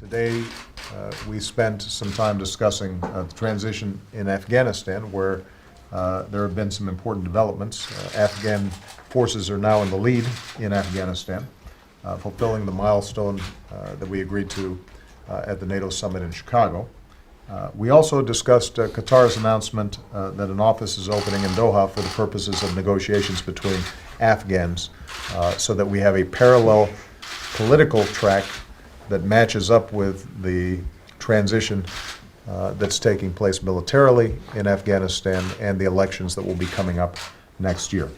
Today, we spent some time discussing the transition in Afghanistan, where there have been some important developments. Afghan forces are now in the lead in Afghanistan, fulfilling the milestone that we agreed to at the NATO summit in Chicago. We also discussed Qatar's announcement that an office is opening in Doha for the purposes of negotiations between Afghans, so that we have a parallel political track that matches up with the transition that's taking place militarily in Afghanistan and the elections that will be coming up next year.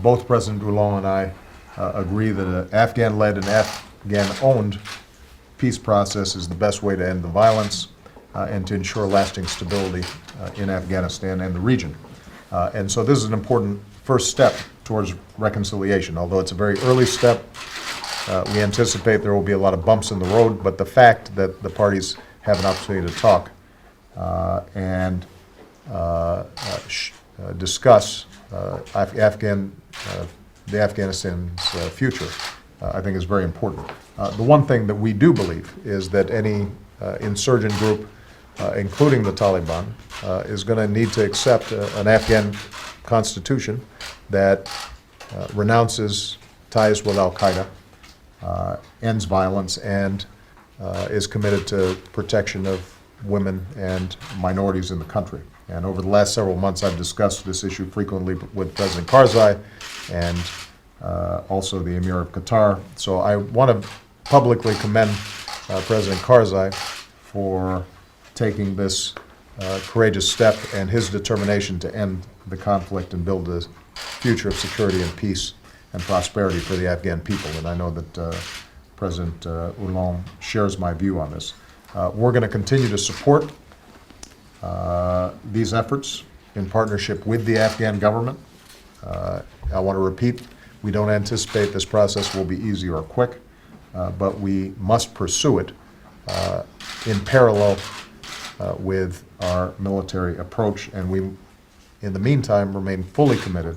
Both President Hollande and I agree that an Afghan-led and Afghan-owned peace process is the best way to end the violence and to ensure lasting stability in Afghanistan and the region. And so this is an important first step towards reconciliation. Although it's a very early step, we anticipate there will be a lot of bumps in the road, but the fact that the parties have an opportunity to talk and discuss the Afghanistan's future, I think is very important. The one thing that we do believe is that any insurgent group, including the Taliban, is going to need to accept an Afghan constitution that renounces ties with al-Qaeda, ends violence, and is committed to protection of women and minorities in the country. And over the last several months, I've discussed this issue frequently with President Karzai and also the Emir of Qatar. So I want to publicly commend President Karzai for taking this courageous step and his determination to end the conflict and build a future of security and peace and prosperity for the Afghan people. And I know that President Hollande shares my view on this. We're going to continue to support these efforts in partnership with the Afghan government. I want to repeat, we don't anticipate this process will be easy or quick, but we must pursue it in parallel with our military approach, and we, in the meantime, remain fully committed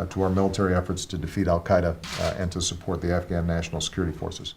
to our military efforts to defeat al-Qaeda and to support the Afghan National Security Forces.